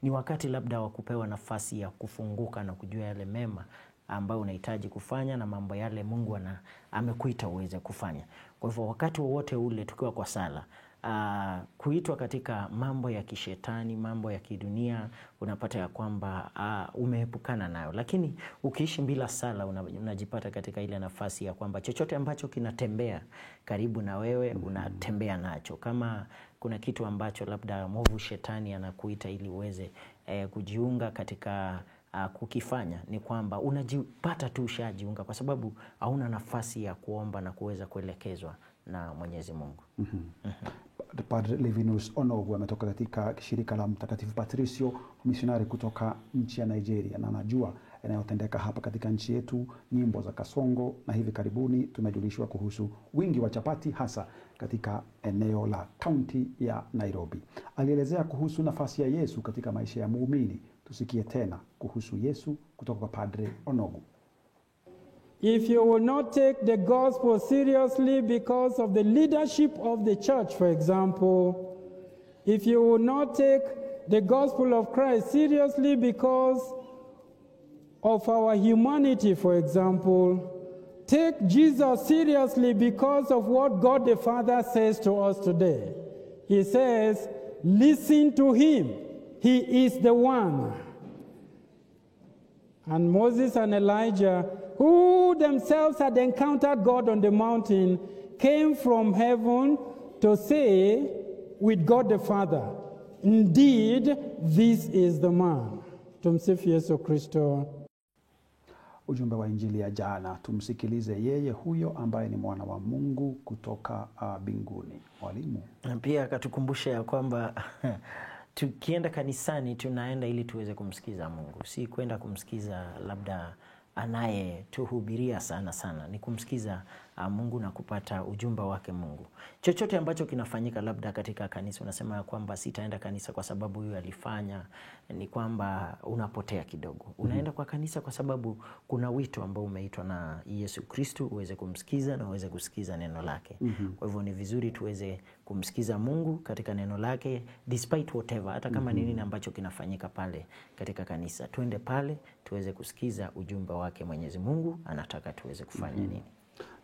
Ni wakati labda wa kupewa nafasi ya kufunguka na kujua yale mema ambayo unahitaji kufanya na mambo yale Mungu amekuita uweze kufanya. Kwa hivyo wakati wowote ule tukiwa kwa sala, kuitwa katika mambo ya kishetani, mambo ya kidunia, unapata ya kwamba umeepukana nayo. Lakini ukiishi bila sala unajipata katika ile nafasi ya kwamba chochote ambacho kinatembea karibu na wewe unatembea nacho. Kama kuna kitu ambacho labda mwovu shetani anakuita ili uweze kujiunga katika kukifanya, ni kwamba unajipata tu ushajiunga kwa sababu hauna nafasi ya kuomba na kuweza kuelekezwa na Mwenyezi Mungu. Padre Livinus Onogu ametoka katika shirika la Mtakatifu Patricio, misionari kutoka nchi ya Nigeria, na anajua yanayotendeka hapa katika nchi yetu, nyimbo za kasongo, na hivi karibuni tumejulishwa kuhusu wingi wa chapati hasa katika eneo la kaunti ya Nairobi. Alielezea kuhusu nafasi ya Yesu katika maisha ya muumini. Tusikie tena kuhusu Yesu kutoka kwa Padre Onogu. If you will not take the gospel seriously because of the leadership of the church, for example, if you will not take the gospel of Christ seriously because of our humanity, for example, take Jesus seriously because of what God the Father says to us today. He says, listen to him. He is the one. And Moses and Elijah, who themselves had encountered God on the mountain, came from heaven to say with God the Father, indeed, this is the man. Tumsifu Yesu Kristo. Ujumbe wa Injili ya jana, tumsikilize yeye huyo ambaye ni mwana wa Mungu kutoka mbinguni. Mwalimu pia akatukumbusha ya kwamba tukienda kanisani tunaenda ili tuweze kumsikiza Mungu, si kwenda kumsikiza labda anayetuhubiria sana, ni kumsikiza Mungu na kupata ujumbe wake Mungu. Chochote ambacho kinafanyika labda katika kanisa, unasema kwamba sitaenda kanisa kwa sababu huyu alifanya, ni kwamba unapotea kidogo. Unaenda kwa kanisa kwa sababu kuna wito ambao umeitwa na Yesu Kristo uweze kumsikiza na uweze kusikiza neno lake. Kwa hivyo ni vizuri tuweze kumsikiza Mungu katika neno lake despite whatever, hata kama ni nini ambacho kinafanyika pale katika kanisa. Tuende pale tuweze kusikiza ujumbe wake Mwenyezi Mungu anataka tuweze kufanya nini.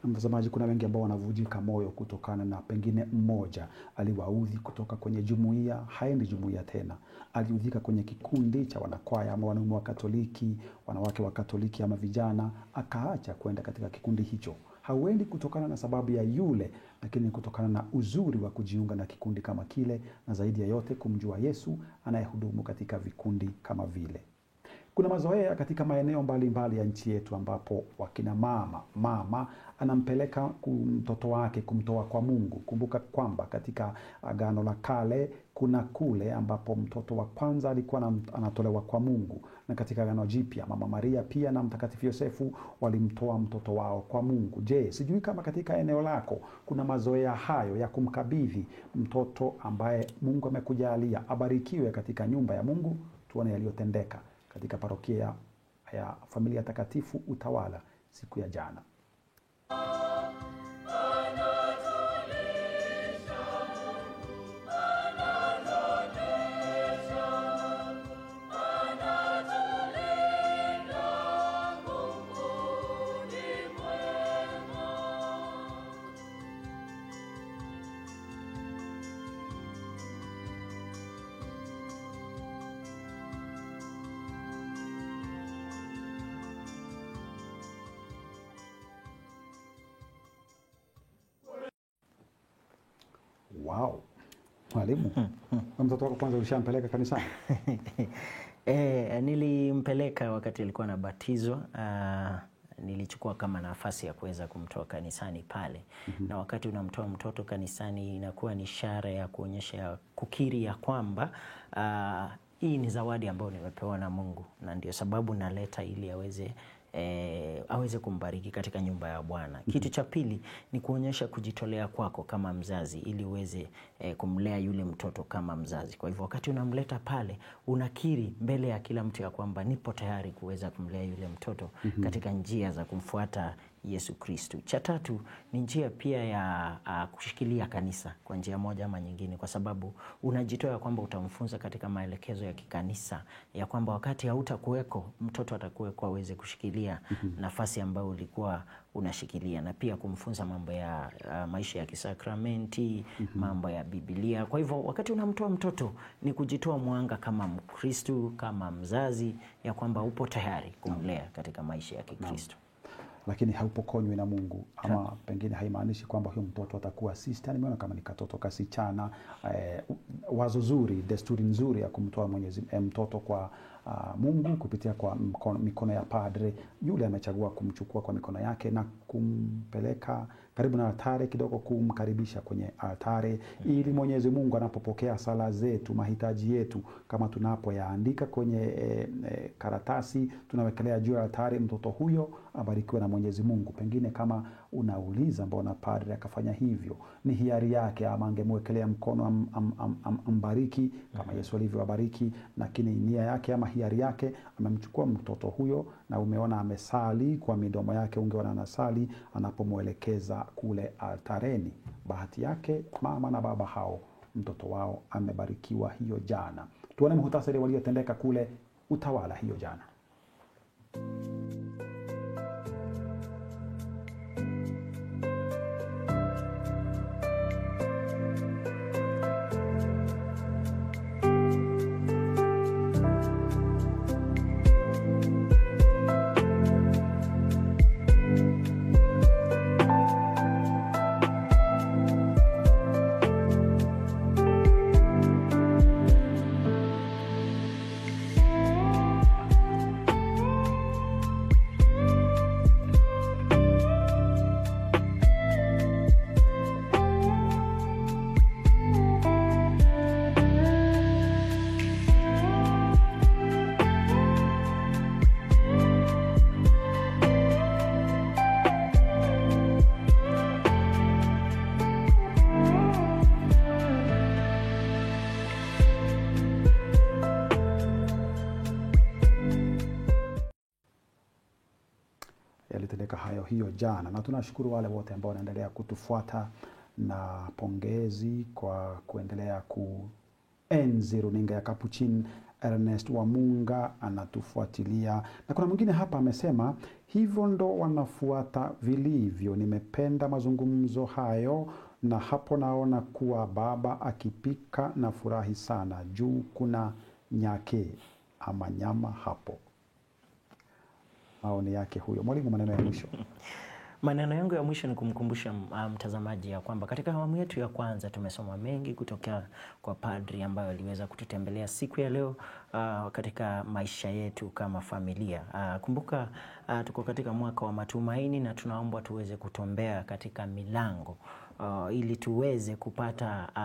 Na mtazamaji, kuna wengi ambao wanavujika moyo kutokana na pengine mmoja aliwaudhi kutoka kwenye jumuiya, haendi jumuiya tena. Aliudhika kwenye kikundi cha wanakwaya ama wanaume wa Katoliki, wanawake wa Katoliki ama vijana, akaacha kwenda katika kikundi hicho. Hauendi kutokana na sababu ya yule, lakini kutokana na uzuri wa kujiunga na kikundi kama kile, na zaidi ya yote kumjua Yesu anayehudumu katika vikundi kama vile. Kuna mazoea katika maeneo mbalimbali ya nchi yetu ambapo wakina mama anampeleka mtoto wake kumtoa kwa Mungu. Kumbuka kwamba katika Agano la Kale kuna kule ambapo mtoto wa kwanza alikuwa anatolewa kwa Mungu, na katika Agano Jipya Mama Maria pia na Mtakatifu Yosefu walimtoa mtoto wao kwa Mungu. Je, sijui kama katika eneo lako kuna mazoea hayo ya kumkabidhi mtoto ambaye Mungu amekujalia abarikiwe katika nyumba ya Mungu. Tuone yaliyotendeka katika parokia ya Familia Takatifu Utawala siku ya jana. Wow. Mwalimu, mtoto wako kwanza ulishampeleka kanisani? Nilimpeleka wakati alikuwa anabatizwa. Nilichukua kama nafasi ya kuweza kumtoa kanisani pale. Na wakati unamtoa mtoto kanisani inakuwa ni ishara ya kuonyesha, kukiri ya kwamba hii ni zawadi ambayo nimepewa na Mungu, na ndio sababu naleta ili aweze kumbariki katika nyumba ya Bwana. Kitu cha pili ni kuonyesha kujitolea kwako kama mzazi ili uweze kumlea yule mtoto kama mzazi. Kwa hivyo wakati unamleta pale, unakiri mbele ya kila mtu ya kwamba nipo tayari kuweza kumlea yule mtoto katika njia za kumfuata Yesu Kristo. Cha tatu ni njia pia ya kushikilia kanisa kwa njia moja ama nyingine, kwa sababu unajitoa kwamba utamfunza katika maelekezo ya kikanisa ya kwamba wakati hautakuweko mtoto atakuweko aweze kushikilia nafasi ambayo ulikuwa unashikilia, na pia kumfunza mambo ya maisha ya kisakramenti, mambo ya Biblia. Kwa hivyo wakati unamtoa mtoto ni kujitoa mwanga kama Mkristo, kama mzazi, ya kwamba upo tayari kumlea katika maisha ya Kikristo. Lakini haupokonywi na Mungu, ama pengine haimaanishi kwamba huyo mtoto atakuwa sister. Nimeona kama ni katoto kasichana. Wazo zuri, desturi nzuri ya kumtoa mtoto kwa Mungu kupitia kwa mikono ya padre. Yule amechagua kumchukua kwa mikono yake na kumpeleka karibu na altare kidogo, kumkaribisha kwenye altare, ili Mwenyezi Mungu anapopokea sala zetu, mahitaji yetu, kama tunapoyaandika kwenye karatasi, tunawekelea juu ya altare, mtoto huyo abarikiwe na Mwenyezi Mungu. Pengine kama unauliza mbona padre akafanya hivyo, ni hiari yake, ama angemwekelea mkono ambariki kama Yesu alivyowabariki, lakini nia yake ama hiari yake amemchukua mtoto huyo, na umeona amesali kwa midomo yake, ungeona anasali anapomwelekeza kule altareni. Bahati yake mama na baba hao, mtoto wao amebarikiwa hiyo jana. Tuone muhtasari waliotendeka kule Utawala hiyo jana. Yalitendeka hayo hiyo jana, na tunashukuru wale wote ambao wanaendelea kutufuata, na pongezi kwa kuendelea kuenzi runinga ya Capuchin Ernest Wamunga anatufuatilia. Na kuna mwingine hapa amesema, hivyo ndo wanafuata vilivyo. Nimependa mazungumzo hayo, na hapo naona kuwa baba akipika na furahi sana. Juu kuna nyake ama nyama hapo. Maoni yake huyo. Mwalimu, maneno ya mwisho. Maneno yangu ya mwisho ni kumkumbusha mtazamaji ya kwamba katika awamu yetu ya kwanza tumesoma mengi kutoka kwa padri ambayo aliweza kututembelea siku ya leo katika maisha yetu kama familia. Kumbuka tuko katika mwaka wa matumaini na tunaomba tuweze kutombea katika milango ili tuweze kupata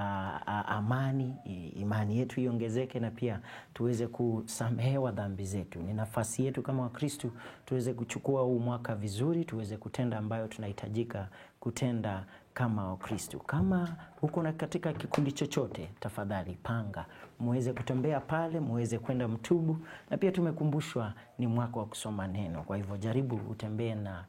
amani, imani yetu iongezeke na pia tuweze kusamehewa dhambi zetu. Ni nafasi yetu kama Wakristo tuweze kuchukua huu mwaka vizuri, tuweze kutenda ambayo tunahitajika kutenda kama Wakristo. Kama huko na katika kikundi chochote, tafadhali panga muweze kutembea pale, muweze kwenda mtubu, na pia tumekumbushwa ni mwaka wa kusoma neno. Kwa hivyo jaribu utembee na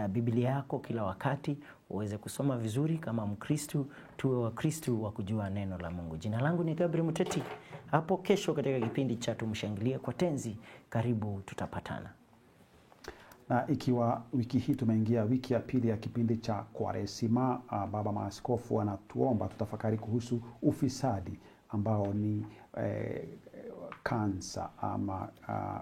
Biblia yako kila wakati, uweze kusoma vizuri kama Mkristo, tuwe Wakristo wa kujua neno la Mungu. Jina langu ni Gabriel Muteti. Hapo kesho katika kipindi cha Tumshangilie kwa Tenzi, karibu tutapatana. Na ikiwa wiki hii tumeingia wiki ya pili ya kipindi cha Kwaresima, baba maaskofu anatuomba tutafakari kuhusu ufisadi ambao ni kansa ama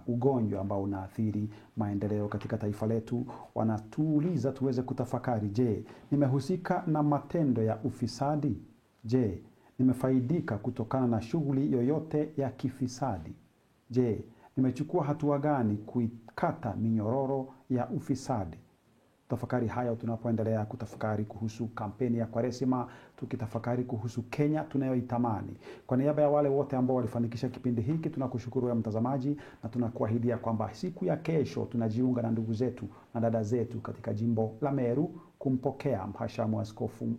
ugonjwa ambao unaathiri maendeleo katika taifa letu. Wanatuuliza tuweze kutafakari, je, nimehusika na matendo ya ufisadi? Je, nimefaidika kutokana na shughuli yoyote ya kifisadi? Je, nimechukua hatua gani kuikata minyororo ya ufisadi? Tafakari haya tunapoendelea kutafakari kuhusu kampeni ya Kwaresima, tukitafakari kuhusu Kenya tunayoitamani. Kwa niaba ya wale wote ambao walifanikisha kipindi hiki, tunakushukuru ya mtazamaji, na tunakuahidia kwamba siku ya kesho tunajiunga na ndugu zetu na dada zetu katika jimbo la Meru kumpokea mhashamu askofu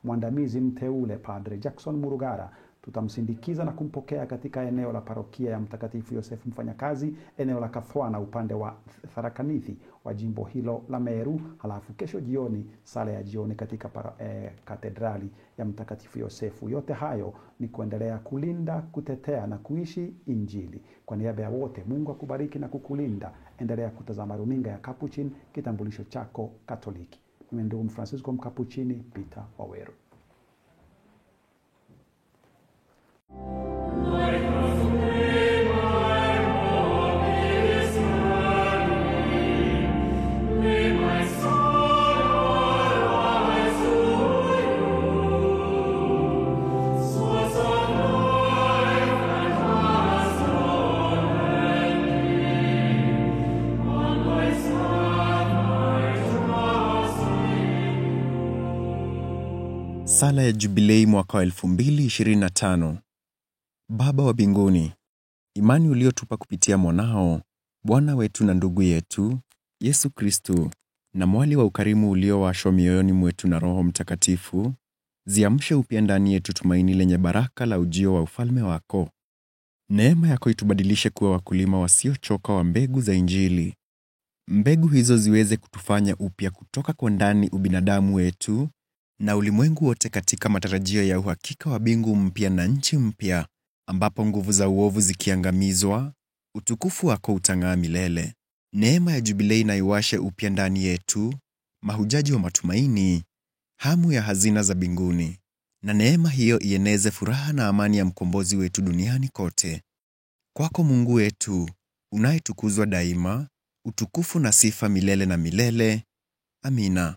mwandamizi mteule Padre Jackson Murugara. Tutamsindikiza na kumpokea katika eneo la parokia ya Mtakatifu Yosefu Mfanyakazi, eneo la Kathwana upande wa Tharaka Nithi wa jimbo hilo la Meru. Halafu kesho jioni sala ya jioni katika katedrali ya Mtakatifu Yosefu. Yote hayo ni kuendelea kulinda, kutetea na kuishi Injili. Kwa niaba ya wote, Mungu akubariki na kukulinda. Endelea kutazama runinga ya Capuchin, kitambulisho chako Katoliki. Mimi ndugu Francisco Mkapuchini Peter Waweru. Sala ya Jubilei mwaka wa 2025. Baba wa mbinguni, imani uliotupa kupitia mwanao, Bwana wetu na ndugu yetu, Yesu Kristo, na mwali wa ukarimu uliowashwa mioyoni mwetu na Roho Mtakatifu, ziamshe upya ndani yetu tumaini lenye baraka la ujio wa ufalme wako. Neema yako itubadilishe kuwa wakulima wasiochoka wa mbegu za Injili. Mbegu hizo ziweze kutufanya upya kutoka kwa ndani ubinadamu wetu na ulimwengu wote katika matarajio ya uhakika wa mbingu mpya na nchi mpya, ambapo nguvu za uovu zikiangamizwa, utukufu wako utang'aa milele. Neema ya Jubilei na iwashe upya ndani yetu mahujaji wa matumaini, hamu ya hazina za mbinguni, na neema hiyo ieneze furaha na amani ya mkombozi wetu duniani kote. Kwako Mungu wetu, unayetukuzwa daima, utukufu na sifa milele na milele. Amina.